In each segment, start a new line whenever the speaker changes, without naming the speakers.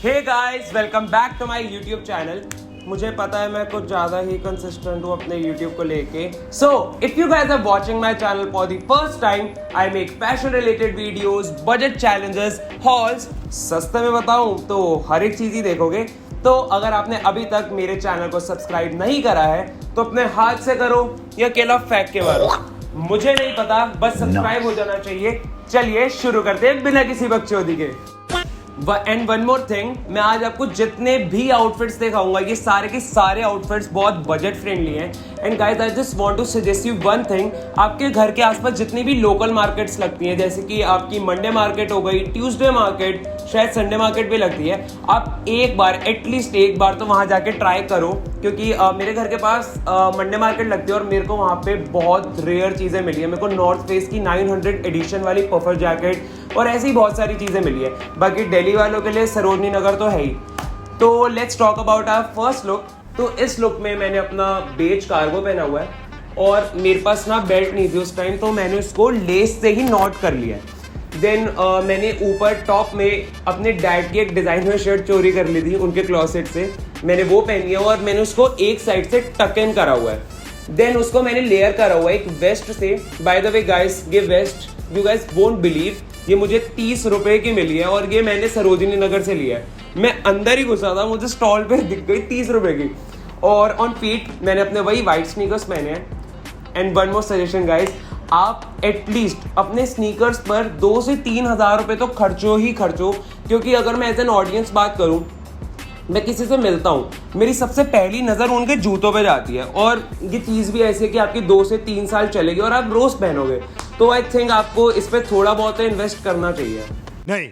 Hey guys, welcome back to my YouTube channel. मुझे पता है मैं कुछ ज़्यादा ही कंसिस्टेंट हूँ अपने YouTube को लेके। So if you guys are watching my channel for the first time, I make fashion related videos, budget challenges, hauls. सस्ते में बताऊँ तो हर एक चीज़ ही देखोगे। तो अगर आपने अभी तक मेरे चैनल को सब्सक्राइब नहीं करा है तो अपने हाथ से करो या केला फेंक के मारो, मुझे नहीं पता, बस सब्सक्राइब हो जाना चाहिए। चलिए शुरू करते हैं बिना किसी बकचोदी के। एंड वन मोर थिंग, मैं आज आपको जितने भी आउटफिट्स दिखाऊंगा ये सारे के सारे आउटफिट्स बहुत बजट फ्रेंडली हैं। And guys, I just want to suggest you one thing, आपके घर के आसपास जितनी भी लोकल मार्केट्स लगती हैं, जैसे कि आपकी मंडे मार्केट हो गई, ट्यूसडे मार्केट, शायद संडे मार्केट भी लगती है, आप एक बार एटलीस्ट एक बार तो वहाँ जाके ट्राई करो। क्योंकि मेरे घर के पास मंडे मार्केट लगती है और मेरे को वहाँ पे बहुत रेयर चीज़ें मिली है। मेरे को नॉर्थ फेस की 900 एडिशन वाली पफर जैकेट और ऐसी बहुत सारी चीज़ें मिली है। बाकी दिल्ली वालों के लिए सरोजनी नगर तो है ही। तो let's talk about our first look. तो इस लुक में मैंने अपना बेज कार्गो पहना हुआ है और मेरे पास ना बेल्ट नहीं थी उस टाइम, तो मैंने उसको लेस से ही नॉट कर लिया है। देन मैंने ऊपर टॉप में अपने डैड की एक डिज़ाइन में शर्ट चोरी कर ली थी उनके क्लॉसेट से, मैंने वो पहनी है और मैंने उसको एक साइड से टक इन करा हुआ है। देन उसको मैंने लेयर करा हुआ है एक वेस्ट से। बाय द वे गाइस, ये waist you guys won't believe, ये मुझे 30 रुपए की मिली है और ये मैंने सरोजनी नगर से लिया है। मैं अंदर ही घुसा था, मुझे स्टॉल पे दिख गई 30 रुपए की। और ऑन फीट मैंने अपने वही वाइट स्नीकर्स पहने हैं। And one more suggestion guys, आप एटलीस्ट अपने स्नीकर्स पर 2 से 3 हज़ार रुपये तो खर्चो ही खर्चो। क्योंकि अगर मैं एज एन ऑडियंस बात करूं, मैं किसी से मिलता हूं, मेरी सबसे पहली नज़र उनके जूतों पे जाती है और ये चीज़ भी ऐसी है कि आपकी 2 से 3 साल चलेगी और आप रोज़ पहनोगे। तो आई थिंक आपको इस पर थोड़ा बहुत इन्वेस्ट करना चाहिए।
नहीं।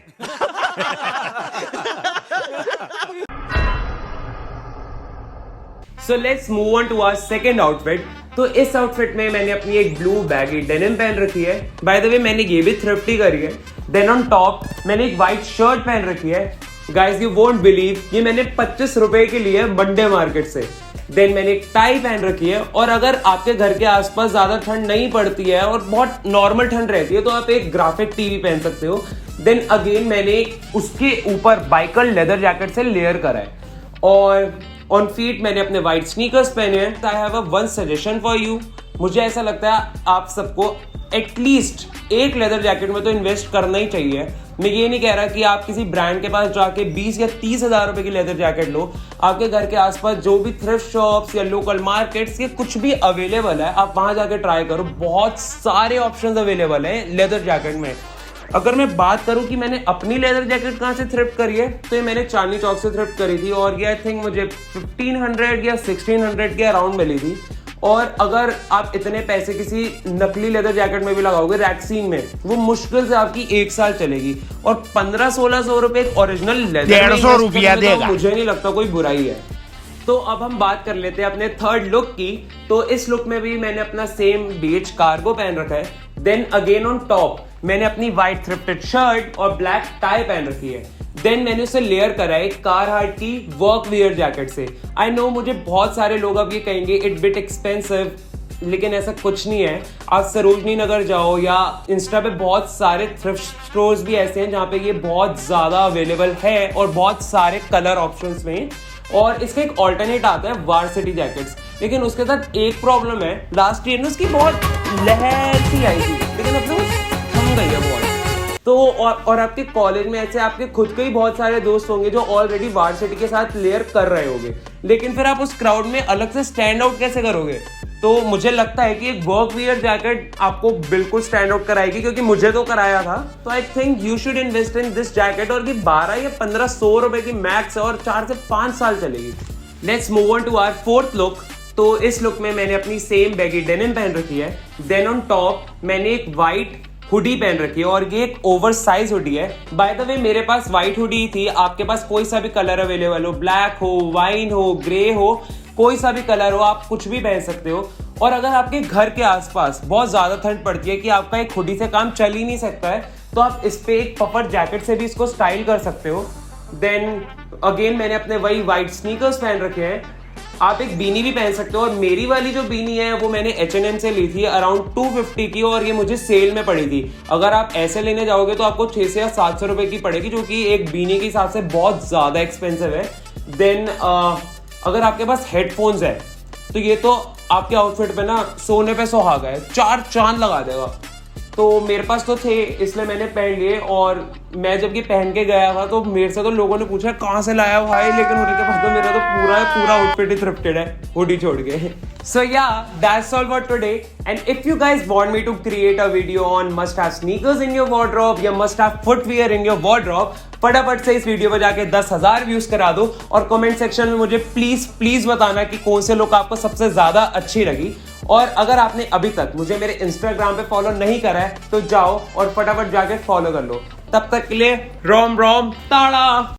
So let's move on to our second outfit. तो इस आउटफिट में मैंने अपनी एक ब्लू बैगी डेनिम पहन रखी है। बाय द वे मैंने ये भी थ्रिफ्टी करी है। देन ऑन टॉप मैंने एक वाइट शर्ट पहन रखी है। गाइस यू वोंट बिलीव, ये मैंने 25 रुपए की ली है मंडे मार्केट से। देन मैंने एक टाई पहन रखी है। और अगर आपके घर के आसपास ज्यादा ठंड नहीं पड़ती है और बहुत नॉर्मल ठंड रहती है तो आप एक ग्राफिक टीवी पहन सकते हो। देन अगेन मैंने उसके ऊपर बाइकर लेदर जैकेट से लेयर करा है। और ऑन फीट मैंने अपने वाइट स्नीकर्स पहने हैं। I have a one suggestion for you, मुझे ऐसा लगता है आप सबको एटलीस्ट एक लेदर जैकेट में तो इन्वेस्ट करना ही चाहिए। मैं ये नहीं कह रहा कि आप किसी ब्रांड के पास जाके 20 या 30 हज़ार रुपए की लेदर जैकेट लो। आपके घर के आसपास जो भी थ्रिफ्ट शॉप्स या लोकल मार्केट्स, ये कुछ भी अवेलेबल है, आप वहां जाके ट्राई करो। बहुत सारे ऑप्शंस अवेलेबल हैं लेदर जैकेट में। अगर मैं बात करूं कि मैंने अपनी लेदर जैकेट कहाँ से थ्रिफ्ट करी है, तो ये मैंने चांदनी चौक से थ्रिफ्ट करी थी और ये आई थिंक मुझे 1500 या 1600 के अराउंड मिली थी। और अगर आप इतने पैसे किसी नकली लेदर जैकेट में भी लगाओगे रैक्सीन में, वो मुश्किल से आपकी 1 साल चलेगी। और 1500-1600 रुपए ओरिजिनल लेदर
150 रुपया देगा,
मुझे नहीं लगता कोई बुराई है। तो अब हम बात कर लेते हैं अपने थर्ड लुक की। तो इस लुक में भी मैंने अपना सेम बेज कार्गो पहन रखा है। देन अगेन ऑन टॉप मैंने अपनी व्हाइट थ्रिफ्टेड शर्ट और ब्लैक टाई पहन रखी है। देन मैंने उसे लेयर करा है कारहार्ट की वर्क वियर जैकेट से। आई नो मुझे बहुत सारे लोग अब ये कहेंगे इट बिट एक्सपेंसिव, लेकिन ऐसा कुछ नहीं है। आप सरोजनी नगर जाओ या इंस्टा पे बहुत सारे थ्रिफ्ट स्टोर्स भी ऐसे हैं जहाँ पे ये बहुत ज्यादा अवेलेबल है और बहुत सारे कलर ऑप्शंस में। और इसका एक ऑल्टरनेट आता है वार्सिटी जैकेट्स, लेकिन उसके साथ एक प्रॉब्लम है, लास्ट ईयर में उसकी बहुत लहर सी आई थी, लेकिन अब वो थम गई है बहुत। तो और आपके कॉलेज में ऐसे आपके खुद के ही बहुत सारे दोस्त होंगे जो ऑलरेडी वार्सिटी के साथ लेयर कर रहे होंगे, लेकिन फिर आप उस क्राउड में अलग से स्टैंड आउट कैसे करोगे? तो मुझे लगता है कि एक वर्क वियर जैकेट आपको बिल्कुल स्टैंड आउट कराएगी, क्योंकि मुझे तो कराया था। तो I think you should invest in this jacket. और ये 12 या 1500 रुपए की मैक्स है और 4 से 5 साल चलेगी। Let's move on to our fourth look. तो इस लुक में मैंने अपनी सेम बैगी डेनिम पहन रखी है। देन ऑन टॉप मैंने एक व्हाइट हुडी पहन रखी है और ये एक ओवर साइज हुडी है। बाय द वे मेरे पास व्हाइट हुडी थी, आपके पास कोई सा भी कलर अवेलेबल हो, ब्लैक हो, वाइन हो, ग्रे हो, कोई सा भी कलर हो, आप कुछ भी पहन सकते हो। और अगर आपके घर के आसपास बहुत ज्यादा ठंड पड़ती है कि आपका एक हुडी से काम चल ही नहीं सकता है, तो आप इस पे एक पफर जैकेट से भी इसको स्टाइल कर सकते हो। देन अगेन मैंने अपने वही व्हाइट स्नीकर्स पहन रखे हैं आप एक बीनी भी पहन सकते हो। और मेरी वाली जो बीनी है वो मैंने H&M से ली थी अराउंड 250 की, और ये मुझे सेल में पड़ी थी। अगर आप ऐसे लेने जाओगे तो आपको 600 या 700 रुपए की पड़ेगी, जो कि एक बीनी के हिसाब से बहुत ज्यादा एक्सपेंसिव है। देन अगर आपके पास हेडफोन्स है तो ये तो आपके आउटफिट पे ना सोने पे सुहागा है, 4 चांद लगा देगा। तो मेरे पास तो थे, इसलिए मैंने पहन लिए। और मैं जब ये पहन के गया था तो मेरे से तो लोगों ने पूछा कहाँ से लाया भाई, लेकिन उनके पास तो मेरा तो पूरा आउटफिट ही थ्रिफ्टेड है, हुडी छोड़ के। So yeah, that's all for today. And if you guys want me to create a video on must have sneakers in your wardrobe या must have footwear in your wardrobe, फटाफट से इस video पर जाके 10,000 views करा दो और comment section में मुझे प्लीज बताना कि कौन से लुक आपको सबसे ज्यादा अच्छी लगी। और अगर आपने अभी तक मुझे मेरे इंस्टाग्राम पे फॉलो नहीं करा है तो जाओ और फटाफट जाके फॉलो कर लो। तब तक के लिए रोम रोम ताड़ा।